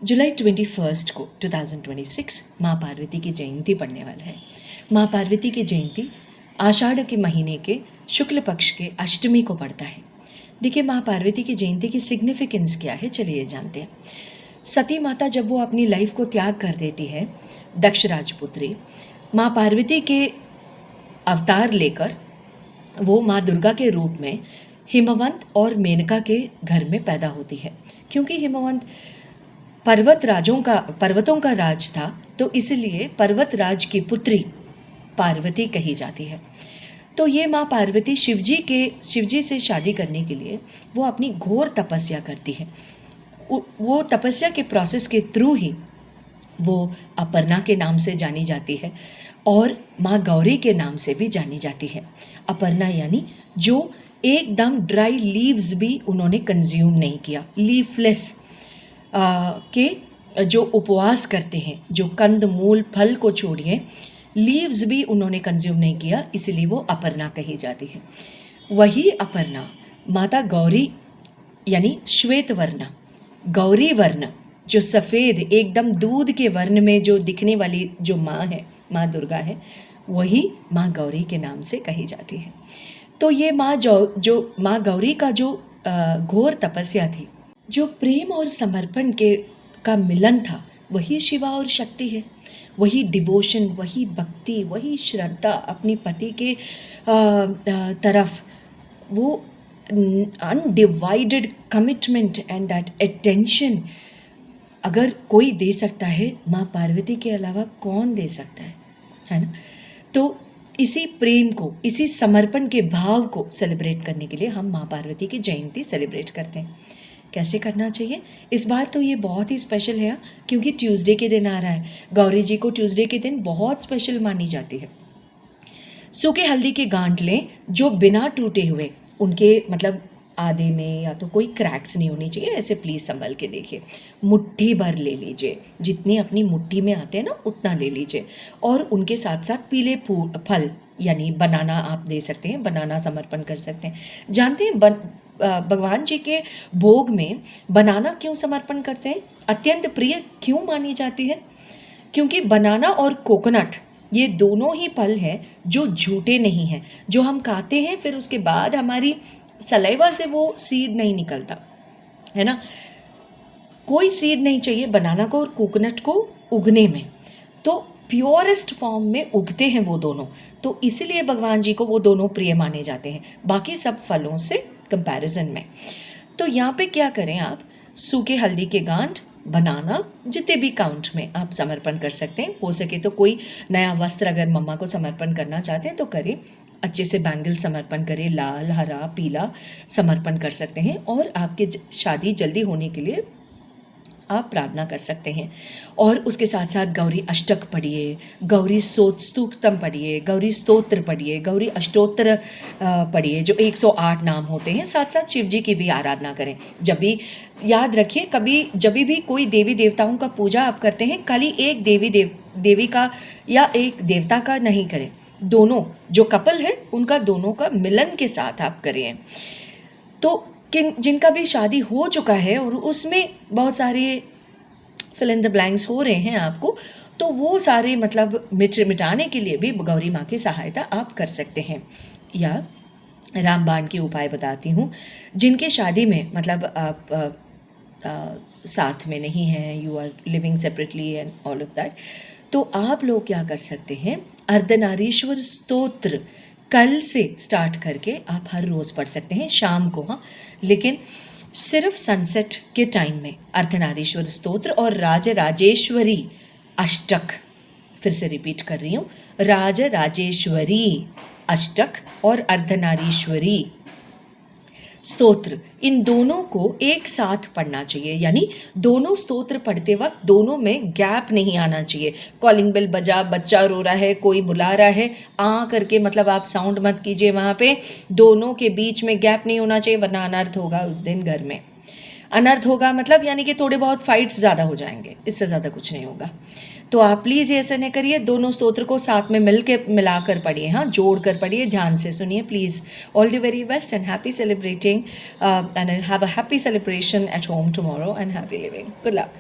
जुलाई 21 को 2026 माँ पार्वती की जयंती पड़ने वाला है। माँ पार्वती की जयंती आषाढ़ के महीने के शुक्ल पक्ष के अष्टमी को पड़ता है। देखिए, माँ पार्वती की जयंती की सिग्निफिकेंस क्या है, चलिए जानते हैं। सती माता जब वो अपनी लाइफ को त्याग कर देती है, दक्ष राजपुत्री माँ पार्वती के अवतार लेकर वो माँ दुर्गा के रूप में हिमवंत और मेनका के घर में पैदा होती है। क्योंकि हिमवंत पर्वतों का राज था, तो इसलिए पर्वत राज की पुत्री पार्वती कही जाती है। तो ये माँ पार्वती शिवजी से शादी करने के लिए वो अपनी घोर तपस्या करती है। वो तपस्या के प्रोसेस के थ्रू ही वो अपर्णा के नाम से जानी जाती है और माँ गौरी के नाम से भी जानी जाती है। अपर्णा यानी जो एकदम ड्राई लीव्स भी उन्होंने कंज्यूम नहीं किया, लीफलेस के जो उपवास करते हैं, जो कंद मूल फल को छोड़िए लीव्स भी उन्होंने कंज्यूम नहीं किया, इसलिए वो अपर्णा कही जाती है। वही अपर्णा माता गौरी यानी श्वेत वर्ण, गौरी वर्ण, जो सफ़ेद एकदम दूध के वर्ण में जो दिखने वाली जो माँ है, माँ दुर्गा है, वही माँ गौरी के नाम से कही जाती है। तो ये माँ जो माँ गौरी का जो घोर तपस्या थी, जो प्रेम और समर्पण का मिलन था, वही शिवा और शक्ति है। वही डिवोशन, वही भक्ति, वही श्रद्धा अपनी पति के तरफ, वो undivided commitment and that attention अगर कोई दे सकता है, माँ पार्वती के अलावा कौन दे सकता है ना। तो इसी प्रेम को, इसी समर्पण के भाव को सेलिब्रेट करने के लिए हम माँ पार्वती की जयंती सेलिब्रेट करते हैं। कैसे करना चाहिए इस बार, तो ये बहुत ही स्पेशल है क्योंकि ट्यूसडे के दिन आ रहा है। गौरी जी को ट्यूसडे के दिन बहुत स्पेशल मानी जाती है। सूखे हल्दी के गांठ लें जो बिना टूटे हुए, उनके मतलब आधे में या तो कोई क्रैक्स नहीं होनी चाहिए, ऐसे प्लीज़ संभल के देखिए। मुट्ठी भर ले लीजिए, जितनी अपनी मुट्ठी में आते हैं ना उतना ले लीजिए। और उनके साथ साथ पीले फल यानी बनाना आप दे सकते हैं, बनाना समर्पण कर सकते हैं। जानते हैं भगवान जी के भोग में बनाना क्यों समर्पण करते हैं, अत्यंत प्रिय क्यों मानी जाती है? क्योंकि बनाना और कोकोनट ये दोनों ही फल हैं जो झूठे नहीं हैं, जो हम खाते हैं फिर उसके बाद हमारी सलाइवा से वो सीड नहीं निकलता है ना। कोई सीड नहीं चाहिए बनाना को और कोकोनट को उगने में, तो प्योरेस्ट फॉर्म में उगते हैं वो दोनों। तो इसीलिए भगवान जी को वो दोनों प्रिय माने जाते हैं बाकी सब फलों से कंपैरिजन में। तो यहाँ पे क्या करें आप, सूखे हल्दी के गांठ, बनाना, जितने भी काउंट में आप समर्पण कर सकते हैं। हो सके तो कोई नया वस्त्र अगर मम्मा को समर्पण करना चाहते हैं तो करें। अच्छे से बैंगल समर्पण करें, लाल, हरा, पीला समर्पण कर सकते हैं। और आपके शादी जल्दी होने के लिए आप प्रार्थना कर सकते हैं। और उसके साथ साथ गौरी अष्टक पढ़िए, गौरी स्तोत्रम पढ़िए, गौरी स्तोत्र पढ़िए, गौरी अष्टोत्तर पढ़िए, जो 108 नाम होते हैं। साथ साथ शिव जी की भी आराधना करें। जब भी याद रखिए, कभी जब भी कोई देवी देवताओं का पूजा आप करते हैं, खाली एक देवी का या एक देवता का नहीं करें, दोनों जो कपल है उनका दोनों का मिलन के साथ आप करें। तो जिनका भी शादी हो चुका है और उसमें बहुत सारे फिल इन द ब्लैंक्स हो रहे हैं आपको, तो वो सारे मतलब मिटाने के लिए भी गौरी माँ की सहायता आप कर सकते हैं। या रामबाण के उपाय बताती हूँ। जिनके शादी में मतलब आप साथ में नहीं हैं, you are living separately and all of that, तो आप लोग क्या कर सकते हैं, अर्धनारीश्वर स्तोत्र कल से स्टार्ट करके आप हर रोज़ पढ़ सकते हैं शाम को। हाँ, लेकिन सिर्फ सनसेट के टाइम में अर्धनारीश्वर स्तोत्र और राजराजेश्वरी अष्टक, फिर से रिपीट कर रही हूँ, राजराजेश्वरी अष्टक और अर्धनारीश्वरी स्तोत्र, इन दोनों को एक साथ पढ़ना चाहिए। यानी दोनों स्तोत्र पढ़ते वक्त दोनों में गैप नहीं आना चाहिए। कॉलिंग बेल बजा, बच्चा रो रहा है, कोई बुला रहा है, करके मतलब आप साउंड मत कीजिए वहाँ पे। दोनों के बीच में गैप नहीं होना चाहिए, वरना अनर्थ होगा उस दिन घर में। अनर्थ होगा मतलब यानी कि थोड़े बहुत फाइट्स ज़्यादा हो जाएंगे, इससे ज़्यादा कुछ नहीं होगा। तो आप प्लीज़ ऐसे नहीं करिए, दोनों स्तोत्र को साथ में मिलाकर पढ़िए, हाँ, जोड़ कर पढ़िए, ध्यान से सुनिए please. All the very best and happy celebrating and have a happy celebration at home tomorrow and happy living. Good luck.